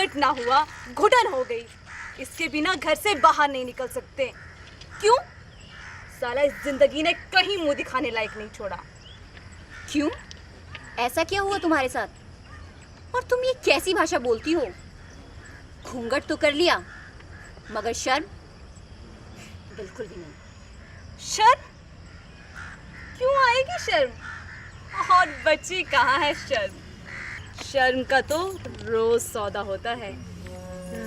पेट ना हुआ, घुटन हो गई, इसके बिना घर से बाहर नहीं निकल सकते। क्यों? साला इस जिंदगी ने कहीं मुंह दिखाने लायक नहीं छोड़ा। क्यों? ऐसा क्या हुआ तुम्हारे साथ? और तुम ये कैसी भाषा बोलती हो? घूंघट तो कर लिया, मगर शर्म बिल्कुल भी नहीं। शर्म? क्यों आएगी शर्म? और बच्ची कहाँ है शर्म? शर्म का तो रोज सौदा होता है,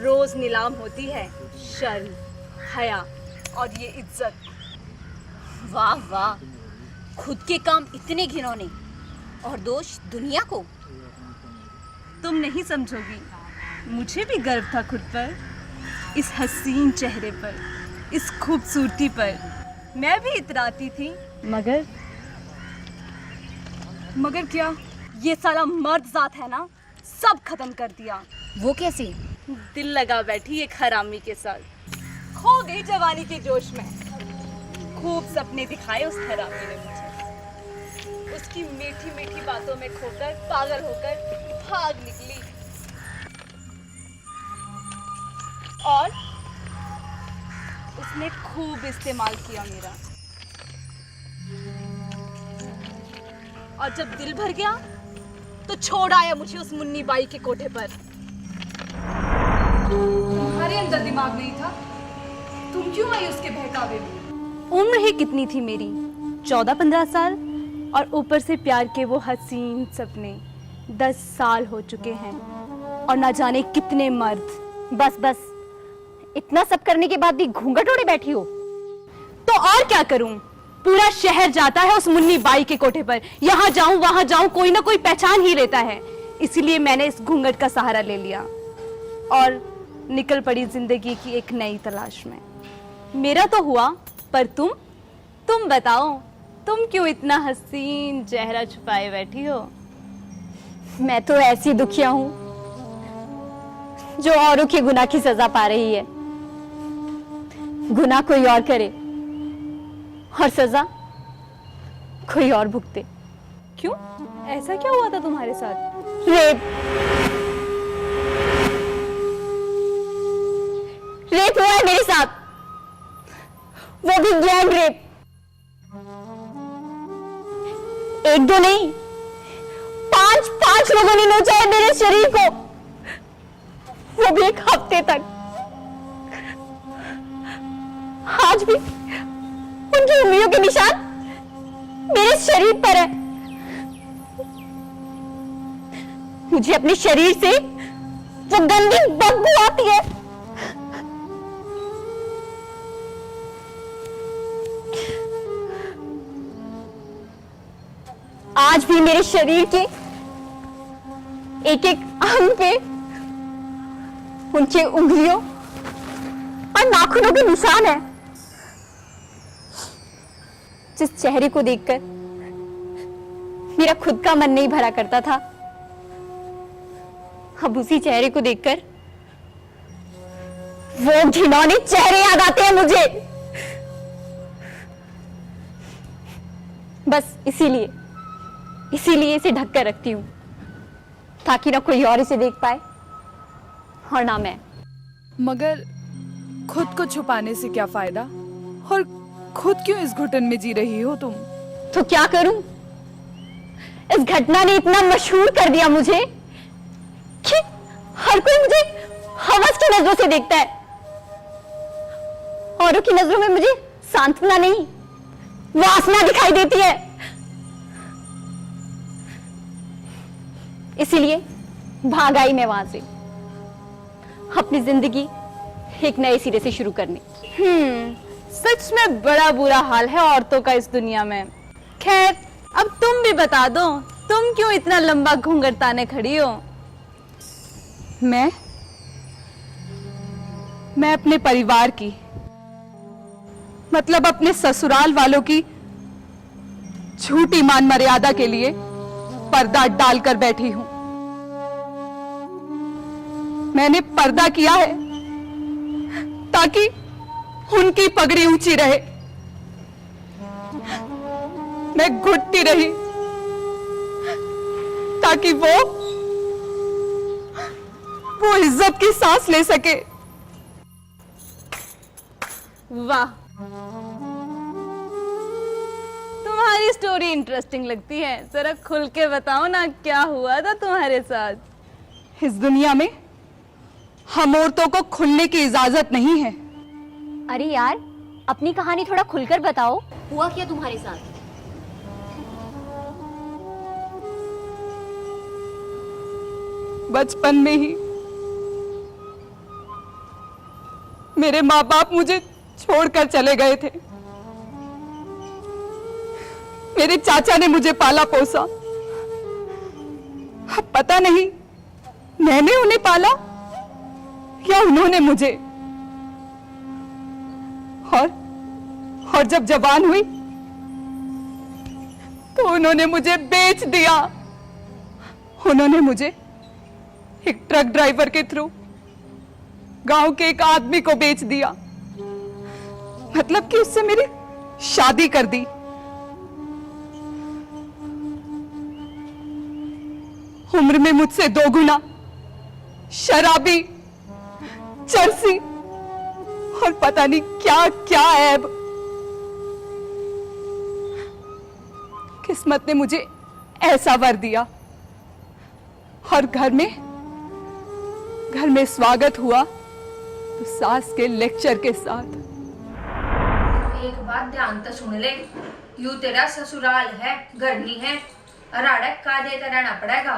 रोज नीलाम होती है शर्म, हया और ये इज्जत। वाह वाह, खुद के काम इतने घिनौने और दोष दुनिया को। तुम नहीं समझोगी, मुझे भी गर्व था खुद पर, इस हसीन चेहरे पर, इस खूबसूरती पर। मैं भी इतराती थी, मगर क्या? ये साला मर्द जात है ना, सब खत्म कर दिया। वो कैसे? दिल लगा बैठी एक हरामी के साथ, खो गई जवानी के जोश में। खूब सपने दिखाए उस हरामी ने मुझे, उसकी मीठी मीठी बातों में खोकर पागल होकर भाग निकली। और उसने खूब इस्तेमाल किया मेरा, और जब दिल भर गया तो छोड़ आया मुझे उस मुन्नी बाई के कोठे पर। तुम्हारे अंदर दिमाग नहीं था? तुम क्यों आई उसके बहकावे में? उम्र ही कितनी थी मेरी, 14-15 साल, और ऊपर से प्यार के वो हसीन सपने 10 साल हो चुके हैं, और ना जाने कितने मर्द। बस बस, इतना सब करने के बाद भी घूंघट ओढ़े बैठी हो? तो और क्या करूं? पूरा शहर जाता है उस मुन्नी बाई के कोठे पर, यहाँ जाऊं वहां जाऊं, कोई ना कोई पहचान ही लेता है। इसीलिए मैंने इस घूंघट का सहारा ले लिया और निकल पड़ी जिंदगी की एक नई तलाश में। मेरा तो हुआ, पर तुम बताओ, तुम क्यों इतना हसीन चेहरा छुपाए बैठी हो? मैं तो ऐसी दुखिया हूं जो औरों के गुनाह की सजा पा रही है। गुनाह कोई और करे और सजा कोई और भुगते। क्यों? ऐसा क्या हुआ था तुम्हारे साथ? रेप हुआ है मेरे साथ, वो भी गैंग रेप। एक दो नहीं, पांच लोगों ने नोचा है मेरे शरीर को, वो भी एक हफ्ते तक। आज भी उनकी उंगलियों के निशान मेरे शरीर पर है। मुझे अपने शरीर से वो गंदी बदबू आती है। आज भी मेरे शरीर के एक एक अंग पे उनके उंगलियों और नाखूनों के निशान है। जिस चेहरे को देखकर मेरा खुद का मन नहीं भरा करता था, अब उसी चेहरे को देखकर वो घिनौने चेहरे याद आते हैं मुझे। बस इसीलिए इसे ढक कर रखती हूं, ताकि ना कोई और इसे देख पाए और ना मैं। मगर खुद को छुपाने से क्या फायदा? और खुद क्यों इस घुटन में जी रही हो तुम? तो क्या करूं? इस घटना ने इतना मशहूर कर दिया मुझे कि हर कोई मुझे हवस की नजरों से देखता है। औरों की नजरों में मुझे सांत्वना नहीं, वासना दिखाई देती है। इसीलिए भाग आई मैं वहां से, अपनी जिंदगी एक नए सिरे से शुरू करने। सच में बड़ा बुरा हाल है औरतों का इस दुनिया में। खैर, अब तुम भी बता दो, तुम क्यों इतना लंबा घूंघट ताने खड़ी हो? मैं अपने परिवार की, मतलब अपने ससुराल वालों की झूठी मान मर्यादा के लिए पर्दा डालकर बैठी हूं। मैंने पर्दा किया है ताकि उनकी पगड़ी ऊंची रहे। मैं घुटती रही ताकि वो वो इज्जत की सांस ले सके। वाह, तुम्हारी स्टोरी इंटरेस्टिंग लगती है। जरा खुल के बताओ ना, क्या हुआ था तुम्हारे साथ? इस दुनिया में हम औरतों को खुलने की इजाजत नहीं है। अरे यार, अपनी कहानी थोड़ा खुलकर बताओ। हुआ क्या तुम्हारे साथ? बचपन में ही मेरे माँ बाप मुझे छोड़कर चले गए थे। मेरे चाचा ने मुझे पाला पोसा। अब पता नहीं मैंने उन्हें पाला या उन्होंने मुझे। और जब जवान हुई तो उन्होंने मुझे बेच दिया। उन्होंने मुझे एक ट्रक ड्राइवर के थ्रू गांव के एक आदमी को बेच दिया। मतलब कि उससे मेरी शादी कर दी। उम्र में मुझसे 2 गुना, शराबी, चरसी और पता नहीं क्या क्या ऐब। किस्मत ने मुझे ऐसा वर दिया और घर में स्वागत हुआ तो सास के लेक्चर के साथ। एक बात ध्यान से सुन ले, यू तेरा ससुराल है, घर नहीं है। अराड़क का देता रहना पड़ेगा।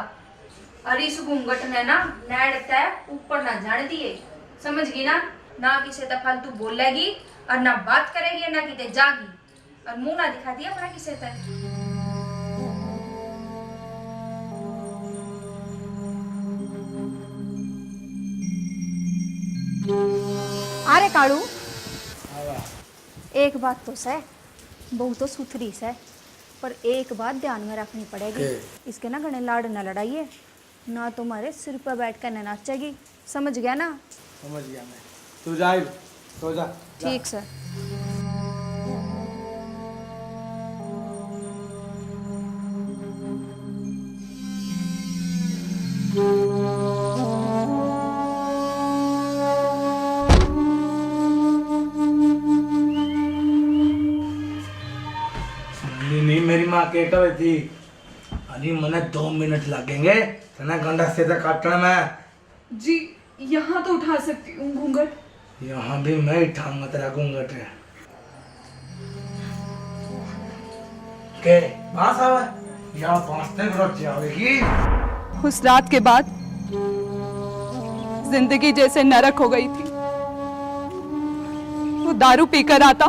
और इस घूंघट ने ना नैड़ता ऊपर ना जाने दिए, समझ गई ना? ना किसी से फालतू बोलेगी और ना बात करेगी ना किते जागी, और मुंह ना दिखा दिया अपना किसी से। अरे काड़ू, एक बात तो सह, बहू तो सुथरी सह, पर एक बात ध्यान में रखनी पड़ेगी। इसके ना घने लाड़ न लड़ाइए, ना तुम्हारे सिर पर बैठ कर न नाचेगी। समझ गया ना? समझ गया मैं। तू जा, तो जा। ठीक सर। नहीं, मेरी माँ के कवे थी, अरे मने 2 मिनट लगेंगे तना गंडा से तक काटना मैं। जी यहाँ तो उठा सकती हूँ घूंघट। यहाँ भी मैं उठाऊंगा तेरा घूंघट है। के बांस आवे या बांसते रोज जावेगी। उस रात के बाद जिंदगी जैसे नरक हो गई थी। वो दारू पीकर आता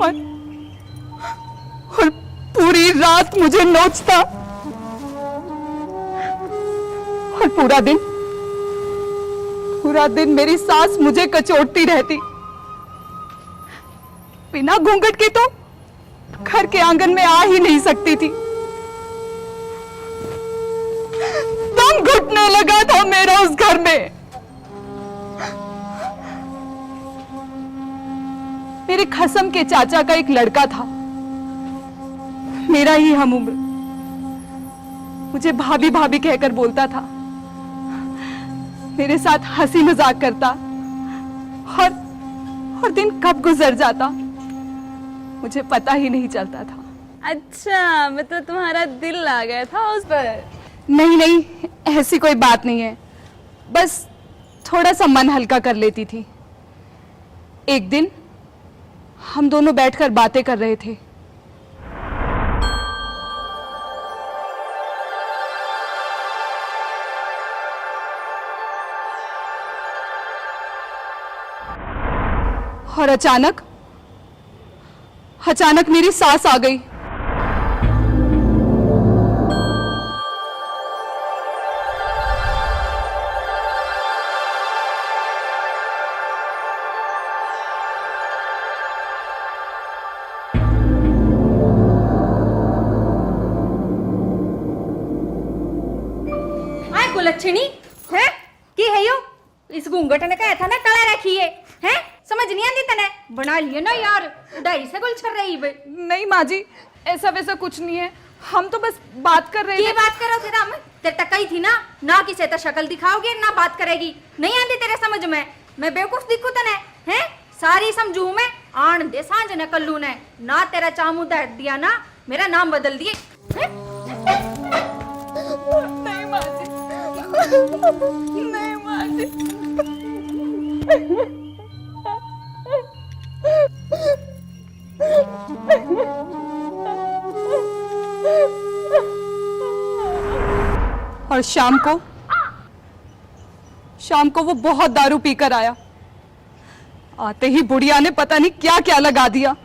और पूरी रात मुझे नोचता और पूरा दिन मेरी सास मुझे कचोटती रहती। बिना घूंघट के तो घर के आंगन में आ ही नहीं सकती थी। दम घुटने लगा था मेरा उस घर में। मेरे खसम के चाचा का एक लड़का था, मेरा ही हम उम्र। मुझे भाभी भाभी कहकर बोलता था, मेरे साथ हंसी मजाक करता और दिन कब गुजर जाता मुझे पता ही नहीं चलता था। अच्छा, मतलब तुम्हारा दिल आ गया था उस पर? नहीं, ऐसी कोई बात नहीं है, बस थोड़ा सा मन हल्का कर लेती थी। एक दिन हम दोनों बैठकर बातें कर रहे थे। और अचानक मेरी सास आ गई। आए कुलच्छणी है की है यो? इस घूंघट ने कहा था ना कला रखी है? समझ नहीं आती तने? बना लिए ना यार, उड़ाई से गुल छर रही बे। नहीं माँ जी, ऐसा वैसा कुछ नहीं है। हम तो बस बात कर रहे ये थे। बात करो थे राम, तेरे टक्का ही थी ना किसे तो शक्ल दिखाओगे ना बात करेगी, नहीं आती तेरे समझ में। मैं बेवकूफ दिखू तने हैं, सारी समझू मैं। आन दे सांझ ने कल्लू ने ना तेरा चामू दे दिया ना मेरा नाम बदल दिए। नहीं माँ जी, नहीं माँ जी। और शाम को वो बहुत दारू पीकर आया। आते ही बुढ़िया ने पता नहीं क्या क्या लगा दिया।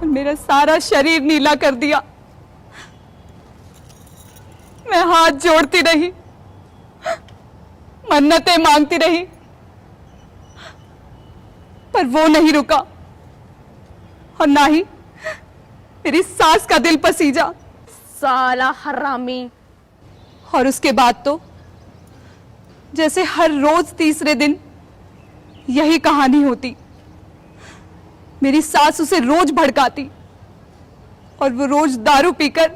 मेरा सारा शरीर नीला कर दिया। मैं हाथ जोड़ती रही, मन्नतें मांगती रही, पर वो नहीं रुका और ना ही मेरी सास का दिल पसीजा। साला हरामी। और उसके बाद तो जैसे हर रोज तीसरे दिन यही कहानी होती। मेरी सास उसे रोज भड़काती और वो रोज दारू पीकर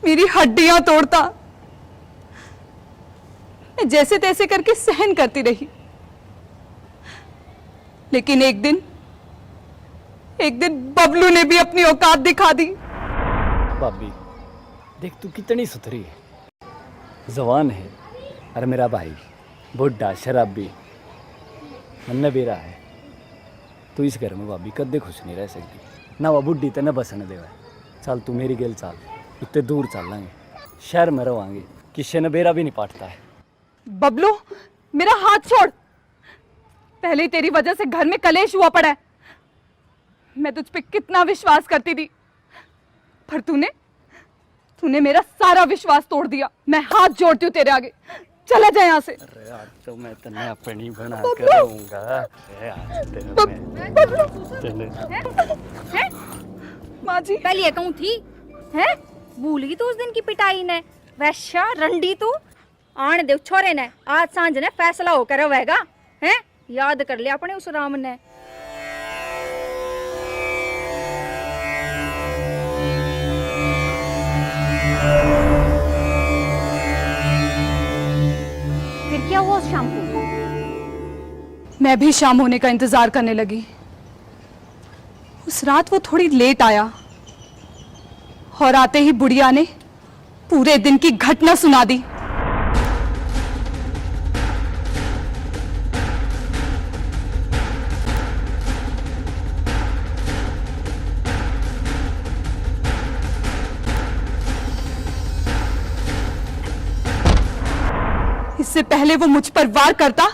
मेरी हड्डियां तोड़ता। मैं जैसे तैसे करके सहन करती रही, लेकिन एक दिन बबलू ने भी अपनी औकात दिखा दी। भाभी देख तू कितनी सुथरी है, जवान है, और मेरा भाई बुढ़ा शराबी मन बेरा है। तू इस घर में भाभी कदे खुश नहीं रह सकती, ना वह बुढ़ी ते न बसने देवे। चल तू मेरी गेल चल, इतने दूर चलेंगे, शहर में रवांगे, किसी ने बेरा भी नहीं पाटता है। बबलू, मेरा हाथ छोड़। पहले ही तेरी वजह से घर में कलेश हुआ पड़ा है। मैं तुझ पे कितना विश्वास करती थी, पर तूने मेरा सारा विश्वास तोड़ दिया। मैं हाथ जोड़ती हूँ तेरे आगे, चला जा यहाँ से। अरे आज तो मैं तन्ने अपनी बना कर रहूंगा। अरे आज तेरे मैं चले। माँ जी, पहले ये कहूँ थी हैं, भूल गई तू उस दिन की पिटाई ने। वैश्या रंडी तू, आन दे छोरे ने, आज सांझ ने फैसला होकर रहेगा हैं। याद कर लिया अपने उस राम ने। फिर क्या हुआ उस शाम को? मैं भी शाम होने का इंतजार करने लगी। उस रात वो थोड़ी लेट आया और आते ही बुढ़िया ने पूरे दिन की घटना सुना दी। इससे पहले वो मुझ पर वार करता,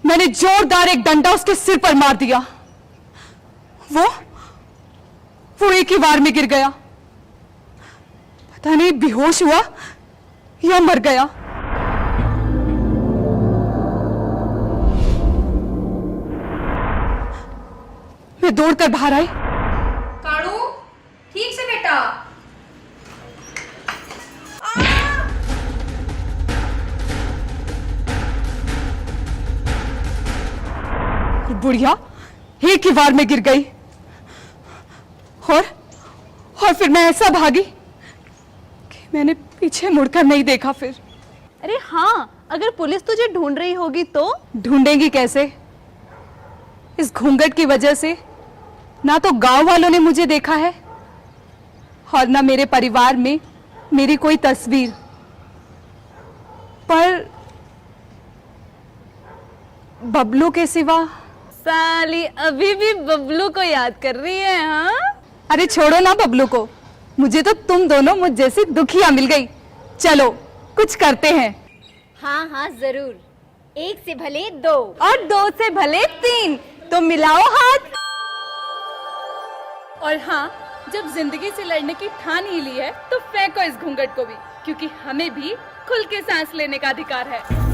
मैंने जोरदार एक डंडा उसके सिर पर मार दिया। वो एक ही वार में गिर गया। पता नहीं बेहोश हुआ या मर गया। मैं दौड़कर बाहर आई। काड़ू, ठीक से बेटा। बुढ़िया एक ही वार में गिर गई और फिर मैं ऐसा भागी कि मैंने पीछे मुड़कर नहीं देखा। फिर अरे हाँ, अगर पुलिस तुझे ढूंढ रही होगी तो? ढूंढेगी कैसे? इस घूंघट की वजह से ना तो गांव वालों ने मुझे देखा है और ना मेरे परिवार में मेरी कोई तस्वीर। पर बबलू के सिवा। साली अभी भी बबलू को याद कर रही है? हाँ, अरे छोड़ो ना बबलू को, मुझे तो तुम दोनों मुझ जैसी दुखिया मिल गई। चलो कुछ करते हैं। हाँ हाँ जरूर, एक से भले दो और दो से भले तीन, तो मिलाओ हाथ। और हाँ, जब जिंदगी से लड़ने की ठान ही ली है तो फेंको इस घूंघट को भी, क्योंकि हमें भी खुल के सांस लेने का अधिकार है।